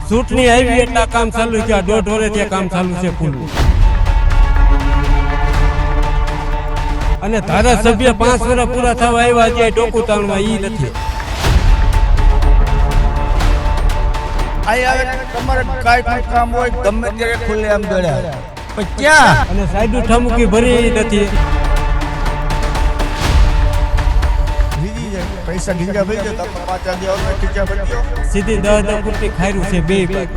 ચૂંટણી આવી એટલે આ કામ ચાલુ છે. 1.5 વર્ષથી કામ ચાલુ છે પુલનું. અને ધારાસભ્ય 5 વર્ષ પૂરા થવા આવ્યા છે, ડોકું તાણવા ઈ નથી. તમારે કાંઈ પણ કામ હોય ગમે ત્યારે ખુલ્લે આમ દોડ્યા પણ ક્યાં અને સાઈડ ઠામુકી ભરી નથી. પૈસા ઢીંગા ભરી જાય તો 5 વાગે ખીચા ભરી દો. સીધી 10 ફૂટની ખાયરું છે બે બાજુ.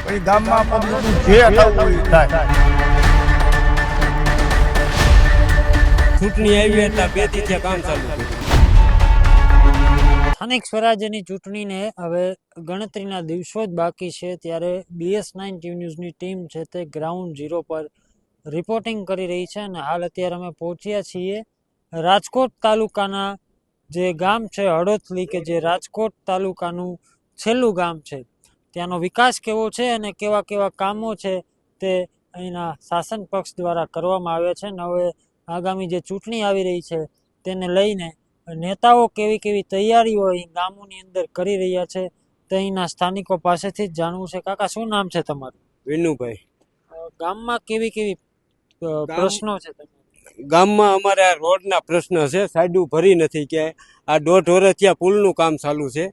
પછી ગામમાં પબ્લિકનું જે થવું હોય થાય. ચૂંટણી આવી એટલે 2 થી કામ ચાલુ કર્યું. સ્થાનિક સ્વરાજ્યની ચૂંટણીને હવે ગણતરીના દિવસો જ બાકી છે, ત્યારે BS9 ટીવી ન્યૂઝની ટીમ છે તે ગ્રાઉન્ડ ઝીરો પર રિપોર્ટિંગ કરી રહી છે. અને હાલ અત્યારે અમે પહોંચ્યા છીએ રાજકોટ તાલુકાના જે ગામ છે હળોથલી, કે જે રાજકોટ તાલુકાનું છેલ્લું ગામ છે. ત્યાંનો વિકાસ કેવો છે અને કેવા કેવા કામો છે તે અહીંના શાસન પક્ષ દ્વારા કરવામાં આવ્યા છે. અને હવે આગામી જે ચૂંટણી આવી રહી છે તેને લઈને નેતાઓ કેવી કેવી તૈયારીઓ અહીં ગામોની અંદર કરી રહ્યા છે તે અહીંના સ્થાનિકો પાસેથી જ જાણવું છે. કાકા, શું નામ છે તમારું? વિનુભાઈ. ગામમાં કેવી કેવી પ્રશ્નો છે? ગામમાં અમારે આ રોડના પ્રશ્ન છે, સાઈડું ભરી નથી ક્યાંય. આ 1.5 વર્ષથી પુલનું કામ ચાલુ છે,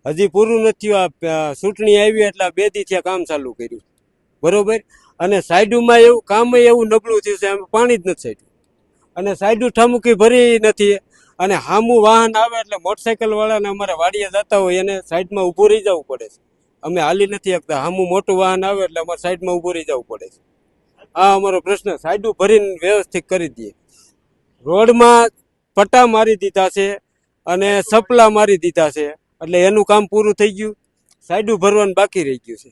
હજી પૂરું નથી. આ ચૂંટણી આવી એટલે 2 થી કામ ચાલુ કર્યું, બરોબર. અને સાઈડુમાં એવું કામ એવું નબળું થયું છે, પાણી જ નથી સાઈડ. અને સાઈડું ઠામુકી ભરી નથી. અને સામું વાહન આવે એટલે મોટરસાઇકલ વાળાને અમારે વાડીએ જતા હોય એને સાઈડમાં ઊભું રહી જવું પડે છે. અમે હાલી નથી શકતા. સામું મોટું વાહન આવે એટલે અમારે સાઈડમાં ઊભું રહી જવું પડે છે. આ અમારો પ્રશ્ન. સાઈડું ભરીને વ્યવસ્થિત કરી દઈએ. રોડમાં પટ્ટા મારી દીધા છે અને સપલા મારી દીધા છે, એટલે એનું કામ પૂરું થઈ ગયું. સાઈડું ભરવાનું બાકી રહી ગયું છે.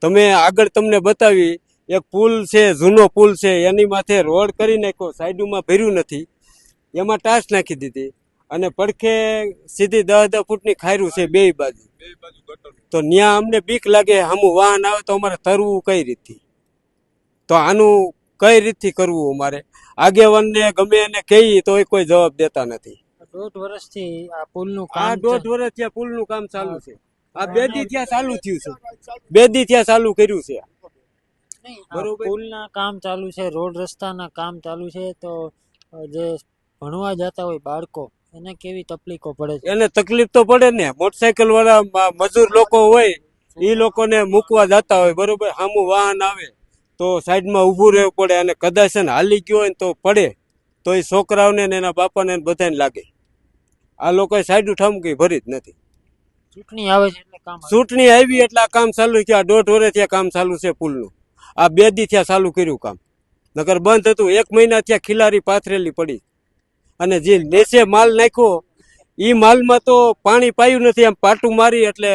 તમે આગળ તમને બતાવી, એક પુલ છે, જૂનો પુલ છે, એની માથે રોડ કરી નાખ્યો, સાઈડમાં ભર્યું નથી, એમાં ટાસ નાખી દીધી. અને પડખે સીધી 10 ફૂટની ખાયરું છે બે બાજુ. તો ત્યાં અમને બીક લાગે, સામું વાહન આવે તો અમારે તરવું કઈ રીતથી? તો આનું કઈ રીતથી કરવું અમારે? આગેવાનને ગમે એને કહીએ તો કોઈ જવાબ દેતા નથી. 1.5 વર્ષથી આ પુલનું આ કામ 1.5 વર્ષથી પુલનું કામ ચાલુ છે. આ 2 દી ત્યાં ચાલુ થયું છે, 2 દી ત્યાં ચાલુ કર્યું છે. બરોબર. પુલના કામ ચાલુ છે, રોડ રસ્તાના કામ ચાલુ છે, તો જે ભણવા જતા હોય બાળકો એને કેવી તકલીફો પડે છે? એને તકલીફ તો પડે ને. મોટરસાયકલ વાળા મજૂર લોકો હોય એ લોકોને મૂકવા જતા હોય, બરોબર. સામું વાહન આવે તો સાઈડમાં ઊભું રહેવું પડે. અને કદાચ હાલી ગયો હોય ને તો પડે તો એ છોકરાઓને ને એના બાપાને બધાને લાગે. આ લોકોએ સાઈડ ઠામકી ભરી જ નથી. ચૂંટણી આવે છે એટલે કામ ચૂંટણી આવી એટલે આ કામ ચાલુ છે. આ 1.5 વર્ષથી કામ ચાલુ છે પુલનું. આ 2 દી ત્યાં ચાલુ કર્યું કામ, નકર બંધ હતું. 1 મહિના ત્યાં ખિલારી પાથરેલી પડી. અને જે નેસે માલ નાખ્યો એ માલમાં તો પાણી પાયું નથી, એમ પાટું મારી એટલે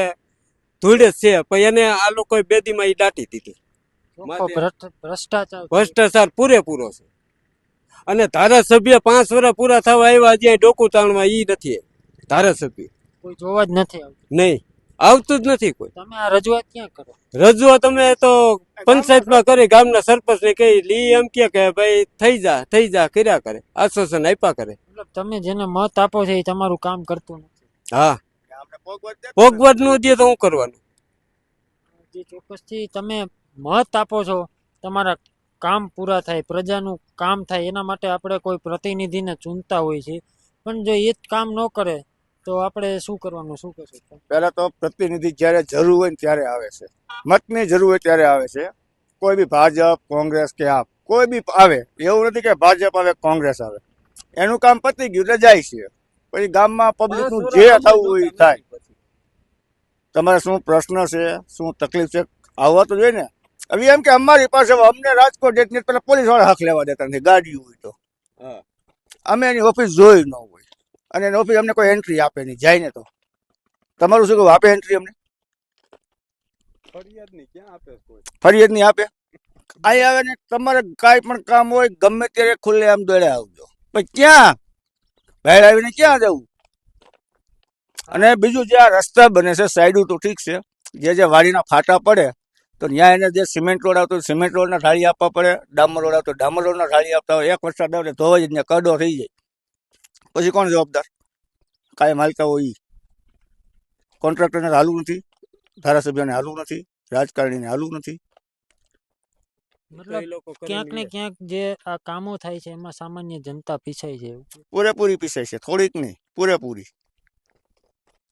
ધૂળ જ છે. પણ એને આ લોકોએ 2 દીમાં એ દાટી દીધી. ભ્રષ્ટાચાર પૂરેપૂરો છે. અને ધારાસભ્ય 5 વર્ષ પૂરા થવા આવ્યા છે, ડોકું તાણવા ઈ નથી. ધારાસભ્ય કોઈ જોવા જ નથી આવતું. નહીં, આવતું જ નથી કોઈ. તમે આ રજૂઆત ક્યાં કરો? રજૂઆત અમે તો પંચાયતમાં કરી, ગામના સરપંચને કહી. લી એમ કે ભાઈ થઈ જા કર્યા કરે, આશ્વાસન આપ્યા કરે. મતલબ તમે જેને મત આપો છો એ તમારું કામ કરતું નથી. હા, ભોગવટ નું દે તો હું કરવાનું? જે ચોક્કસથી તમે મત આપો છો, તમારા કામ પૂરા થાય, પ્રજાનું કામ થાય, એના માટે આપણે કોઈ પ્રતિનિધિને ચૂનતા હોય છે. પણ જો એ જ કામ ન કરે તો આપણે શું કરવાનું? શું કહેશો? પહેલા તો પ્રતિનિધિ જ્યારે જરૂર હોય ને ત્યારે આવે છે, મતની જરૂર હોય ત્યારે આવે છે. કોઈ બી ભાજપ, કોંગ્રેસ કે આપ કોઈ બી આવે, એવું નથી કે ભાજપ આવે કોંગ્રેસ આવે. એનું કામ પતી ગયું એટલે જાય છે. પછી ગામમાં પબ્લિકનું જે થવું હોય એ થાય. તમારે શું પ્રશ્ન છે, શું તકલીફ છે, આવવા તો જોઈએ ને. હવે એમ કે અમારી પાસે અમને રાજકોટ જેટલી પેલા પોલીસ વાળા હક લેવા દેતા નથી. ગાડી હોય તો અમે એની ઓફિસ જોઈ ન હોય, અને એની ઓફિસ અમને કોઈ એન્ટ્રી આપે નહીં. જાય ને તો તમારું શું કહું, આપે એન્ટ્રી અમને? ફરિયાદ નહીં આપે. અહીં આવે ને તમારે કાંઈ પણ કામ હોય ગમે ત્યારે ખુલ્લે આમ દોડ્યા આવજો. પણ ક્યાં બહાર આવીને ક્યાં જવું? અને બીજું જે આ રસ્તા બને છે સાઈડું તો ઠીક છે, જે વાડીના ફાટા પડે તો ત્યાં એને જે સિમેન્ટ રોડ આવતો સિમેન્ટ રોડના ઢાળી આપવા પડે, ડામર રોડ આવતો ડામર રોડના ઢાળી આપતા હોય. 1 વરસાદ આવે ધોવાઈ જ ત્યાં કડો થઈ જાય. પછી કોણ જવાબદાર? કાંઈ માલકા હોય. કોન્ટ્રાક્ટરને હાલવું નથી, ધારાસભ્યને હાલવું નથી, રાજકારણીને હાલવું નથી. મતલબ ક્યાંક ને ક્યાંક જે આ કામો થાય છે એમાં સામાન્ય જનતા પીછાય છે એવું. પૂરેપૂરી પીસાય છે, થોડીક નહીં, પૂરેપૂરી.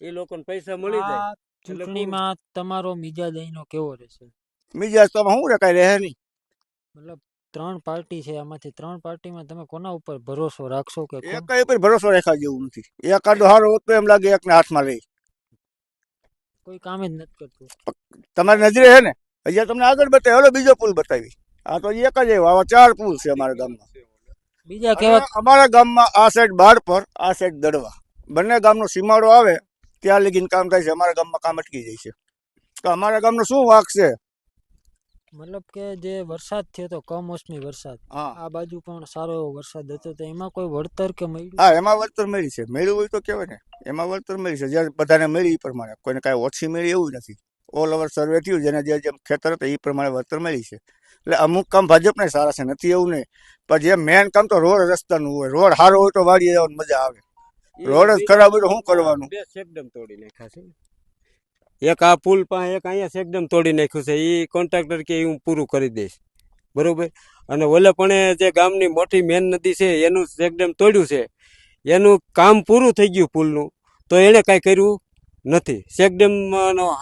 એ લોકોને પૈસા મળી જાય આ ચૂંટણીમાં તમારો મિજાજ અહીંનો કેવો રહેશે? મિજાજ તો શું રે, કાંઈ રહે નહીં. મતલબ 3 પાર્ટી છે, આમાંથી 3 પાર્ટીમાં તમે કોના ઉપર ભરોસો રાખશો કે કોણ? એક ઉપર ભરોસો રાખ્યા જેવું નથી. એકાદો હારો હોત તો એમ લાગે એકને હાથમાં લઈ. કોઈ કામ જ નથી કરતું. તમારી નજરે છે ને, હજી તમને આગળ બતાવી, હાલો બીજો પુલ બતાવી. આ તો એક જ આવ્યો, આવા 4 પુલ છે અમારા ગામમાં. બીજા કેવા? અને અમારા ગામમાં આ સાઈડ બાળપર, આ સાઈડ દડવા, બંને ગામનો સીમાડો આવે ત્યાં લગીને કામ થાય છે. અમારા ગામમાં કામ અટકી જાય છે, તો અમારા ગામનો શું વાંક છે? મતલબ કે જે વરસાદ થયો તો કમોસમી વરસાદ, હા આ બાજુ પણ સારો એવો વરસાદ હતો, તો એમાં કોઈ વળતર કે મળ્યું? હા, એમાં વળતર મળી છે. મળ્યું હોય તો કહેવાય ને, એમાં વળતર મળી છે. જ્યારે બધાને મળી એ પ્રમાણે, કોઈને કાંઈ ઓછી મળી એવું નથી. ઓલ ઓવર સર્વે થયું, જેને જે જેમ ખેતર હતા એ પ્રમાણે વળતર મળી છે. એટલે અમુક કામ ભાજપને સારા છે, નથી એવું નહીં. પણ જે મેન કામ તો રોડ રસ્તાનું હોય. રોડ સારો હોય તો વાડીએ જવાની મજા આવે. રોડ જ ખરાબ હોય તો શું કરવાનું? બે સેકડમ તોડી નાખ્યા છે. એક આ પુલ પાસે, એક અહીંયા સેકડમ તોડી નાખ્યું છે. એ કોન્ટ્રાક્ટર કે હું પૂરું કરી દઈશ, બરોબર. અને ઓલે પણ જે ગામની મોટી મેન નદી છે એનું સેકડમ તોડ્યું છે, એનું કામ પૂરું થઈ ગયું પુલનું, તો એણે કાંઈ કર્યું નથી. સેકડમ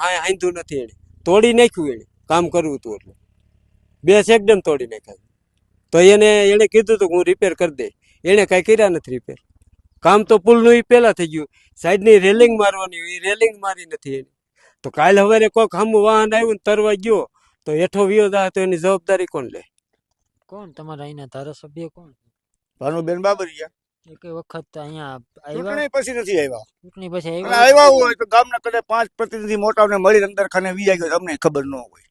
હાંધું નથી, એણે તોડી નાખ્યું. એણે કામ કરવું હતું એટલે 2 સેકડમ તોડી નાખ્યા. તો એણે કીધું હતું હું રિપેર કરી દઈશ, એણે કાંઈ કર્યા નથી રિપેર. કામ તો પુલનું એ પહેલા થઈ ગયું. સાઈડની રેલિંગ મારવાની, એ રેલિંગ મારી નથી એની. તો કાલે સવારે કોઈક હમું વાહન આવ્યું ને તરવા ગયો તો હેઠો વિયો જાય તો એની જવાબદારી કોણ લે? કોણ તમારા અહીંના ધારાસભ્ય કોણ? ભાનુબેન બાબરિયા. એક વખત અહીંયા આવ્યા? ચૂંટણી પછી નથી આવ્યા. ચૂંટણી પછી અને આવ્યા? આવ્યા હોય તો ગામના કદાચ 5 પ્રતિનિધિ મોટાને મળી અંદર ખાને વી ગયો, અમને ખબર ન હોય.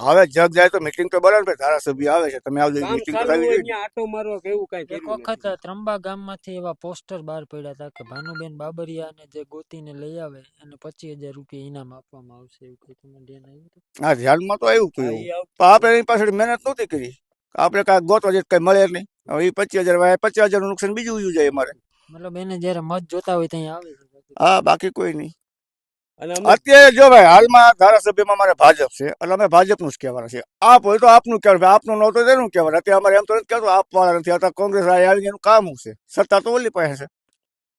હવે જગ જાય તો મીટિંગ તો બરાબર, ધારાસભ્ય આવે છે, તમે આવજો, કામ મીટિંગ તો ચાલુ થવી હોય જોઈએ. ત્યાં આટો મારવા કે એવું કાંઈ એક કર્યું વખત નથી. ત્રંબા ગામમાંથી એવા પોસ્ટર બહાર પડ્યા હતા કે ભાનુબેન બાબરિયાને જે ગોતીને લઈ આવે એને 25,000 રૂપિયા ઇનામ આપવામાં આવશે, એવું કંઈ તમને ધ્યાન આવ્યું હતું? હા, ધ્યાનમાં તો આવ્યું હતું હા, એવું. ઈ આવતું. પણ આપણે એની પાછળ મહેનત નહોતી કરી. આપણે કાંઈ ગોતવા જઈએ કઈ મળે નહીં. હવે એ 25,000 વાય 25,000 નું નુકસાન બીજું ઉયું જાય અમારે. મતલબ એને જ્યારે મત જોતા હોય ત્યાં આવે છે. હા, બાકી કોઈ નહીં. અને અમે અત્યારે જો ભાઈ હાલમાં ધારાસભ્યમાં મારે ભાજપ છે, એટલે અમે ભાજપનું જ કહેવાના છે. આપ હોય તો આપનું કહેવાય, આપનું ન તો તેનું કહેવાય. અત્યારે અમારે એમ તો નથી કહેતો આપવાળા નથી. અત્યારે કોંગ્રેસ આવી એનું કામ શું છે? સત્તા તો ઓલી પાસે છે.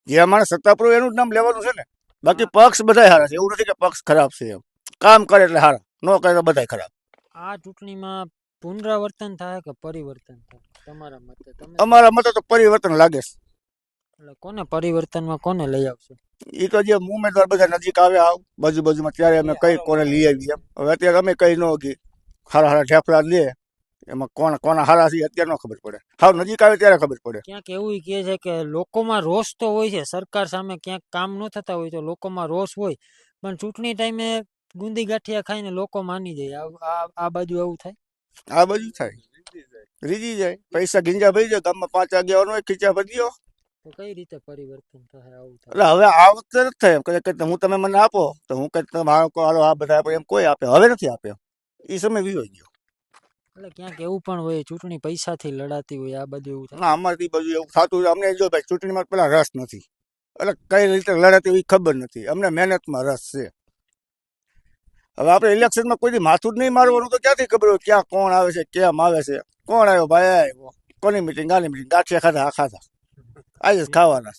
જે અમારે સત્તા પર એનું જ નામ લેવાનું છે ને. બાકી પક્ષ બધા સારા છે, એવું નથી કે પક્ષ ખરાબ છે. એમ કામ કરે એટલે સારા, ન કરે તો બધા ખરાબ. આ ચૂંટણીમાં પુનરાવર્તન થાય કે પરિવર્તન થાય તમારા મતે? તમે અમારા મતે તો પરિવર્તન લાગે છે. એટલે કોને પરિવર્તનમાં કોને લઈ આવશે? એ તો જે ઉમેદવાર બધા નજીક આવે આવ બાજુમાં ત્યારે અમે કઈ કોને લઈ આવીએ. હવે અત્યારે અમે કઈ ન ગઈ હારા હારા ઠેફલા લે, એમાં કોના હારા છે અત્યારે ન ખબર પડે. હાવ નજીક આવે ત્યારે ખબર પડે. ક્યાંક એવું કહે છે કે લોકોમાં રોષ તો હોય છે, સરકાર સામે ક્યાંક કામ ન થતા હોય તો લોકોમાં રોષ હોય, પણ ચૂંટણી ટાઈમે ગુંદી ગાંઠિયા ખાઈને લોકો માની જાય. આ બાજુ એવું થાય? આ બાજુ થાય, રીજી જાય. પૈસા ગીંજા ભરી જાય, ગામમાં 5 આગેવાનો હોય, ખીચા ભરી દો. તો કઈ રીતે પરિવર્તન થાય? આવું થાય એટલે હવે આ વખતે નથી થાય એમ. કદાચ હું તમે મને આપો તો હું કઈ તમે હાલો આ બધા આપો એમ કોઈ આપે, હવે નથી આપે. એ સમય વીયો ગયો. એટલે ક્યાંક એવું પણ હોય ચૂંટણી પૈસાથી લડાતી હોય, આ બધું એવું થાય? ના, અમારી બાજુ એવું થતું હોય. અમને જો ભાઈ ચૂંટણીમાં પેલા રસ નથી, એટલે કઈ રીતે લડાતી હોય એ ખબર નથી. અમને મહેનતમાં રસ છે. હવે આપણે ઇલેક્શનમાં કોઈ દી માથું જ નહીં મારવાનું તો ક્યાંથી ખબર હોય ક્યાં કોણ આવે છે, કેમ આવે છે? કોણ આવ્યો ભાઈ આવ્યો, કોની મિટિંગ આની મિટિંગ, ગાંઠિયા ખાધા આ ખાધા, આજે જ ખાવાના.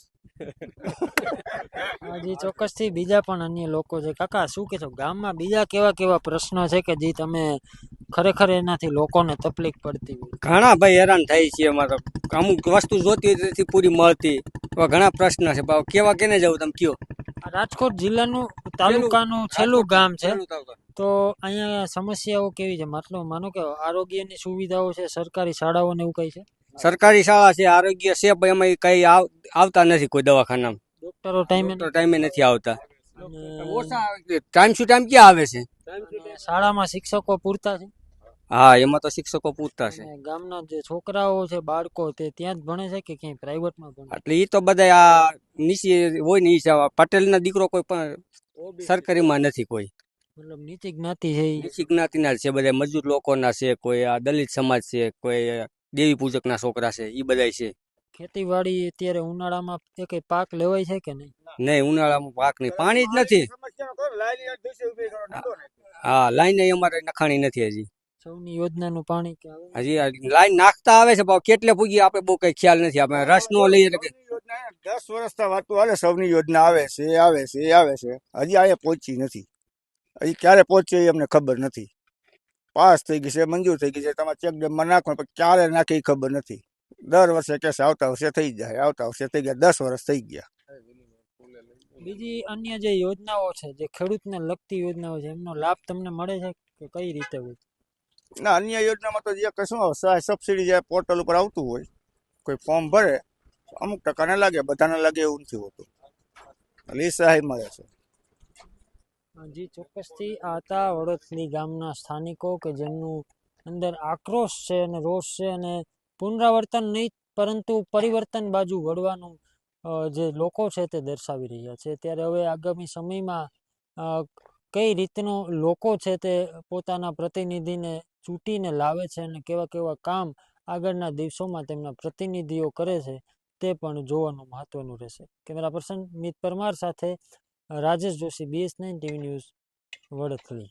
હજી ચોક્કસથી બીજા પણ અન્ય લોકો છે. કાકા શું કહેશો, ગામમાં બીજા કેવા કેવા પ્રશ્નો છે કે જે તમે ખરેખર એનાથી લોકોને તકલીફ પડતી હોય? ઘણા ભાઈ હેરાન થાય છે. અમારે અમુક વસ્તુ જોતી હોય નથી પૂરી મળતી, એવા ઘણા પ્રશ્ન છે. પણ કેવા કેને જવું તમે કયો? આ રાજકોટ જિલ્લાનું તાલુકાનું છેલ્લું ગામ છે, તો અહીંયા સમસ્યાઓ કેવી છે? મતલબ માનો કે આરોગ્યની સુવિધાઓ છે, સરકારી શાળાઓ ને એવું કઈ છે? સરકારી શાળા છે, આરોગ્ય છે, પણ એમાં કઈ આવતા નથી કોઈ દવાખાનામાં. ડોક્ટરો ટાઈમે ડોક્ટર ટાઈમે નથી આવતા. અને ઓછા ટાઈમ ટુ ટાઈમ ક્યાં આવે છે? શાળામાં શિક્ષકો પૂરતા છે? હા, એમાં તો શિક્ષકો પૂરતા છે. અને ગામના જે છોકરાઓ છે, બાળકો તે ત્યાં જ ભણે છે કે ક્યાંય પ્રાઇવેટમાં ભણે? એટલે એ તો બધા આ નીચે હોય ને પટેલ ના દીકરો કોઈ પણ સરકારીમાં નથી. કોઈ મતલબ નીચી જ્ઞાતિ છે ઈ? નીચી જ્ઞાતિના છે, બધા મજૂર લોકોના છે, કોઈ આ દલિત સમાજ છે, કોઈ દેવી પૂજક ના છોકરા છે, એ બધા છે. ખેતીવાડી અત્યારે ઉનાળામાં એકેય પાક લેવાય છે કે નહીં? નહીં, ઉનાળામાં પાક નહીં, પાણી જ નથી. હા, લાઈન અમારે નખાણી નથી હજી. સૌની યોજનાનું પાણી કે આવે? હજી આ લાઈન નાખતા આવે છે, પણ કેટલે પૂગી આપણે બહુ કઈ ખ્યાલ નથી. આપણે રસ નો લઈએ એટલે કે 10 વર્ષથી વાતો હાલે, સૌની યોજના આવે છે આવે છે આવે છે, હજી આ પહોંચી નથી. હજી ક્યારે પહોંચે એ અમને ખબર નથી. પાસ થઈ ગઈ છે, મંજૂર થઈ ગઈ છે, તમારે ચેક ડેમમાં નાખો, પણ ક્યારે નાખે એ ખબર નથી. દર વર્ષે કેસે આવતા વર્ષે થઈ જાય, આવતા વર્ષે થઈ ગયા, 10 વર્ષ થઈ ગયા. બીજી અન્ય જે યોજનાઓ છે, જે ખેડૂતને લગતી યોજનાઓ છે, એમનો લાભ તમને મળે છે કે કઈ રીતે હોય? ના, અન્ય યોજનામાં તો જે કશું સહાય સબસિડી જે પોર્ટલ ઉપર આવતું હોય, કોઈ ફોર્મ ભરે, અમુક ટકાને લાગે, બધાને લાગે એવું નથી હોતું, એટલે એ સહાય મળે છે. જી ચોક્કસથી આ હતા વડોદરી ગામના સ્થાનિકો કે જેમનું અંદર આક્રોશ છે અને રોષ છે, અને પુનરાવર્તન નહીં પરંતુ પરિવર્તન બાજુ વળવાનું જે લોકો છે તે દર્શાવી રહ્યા છે. ત્યારે હવે આગામી સમયમાં કઈ રીતનો લોકો છે તે પોતાના પ્રતિનિધિને ચૂંટીને લાવે છે અને કેવા કેવા કામ આગળના દિવસોમાં તેમના પ્રતિનિધિઓ કરે છે તે પણ જોવાનું મહત્વનું રહેશે. કેમેરા પર્સન મિત પરમાર સાથે Rajesh Joshi, BS9 TV news, Vadodari.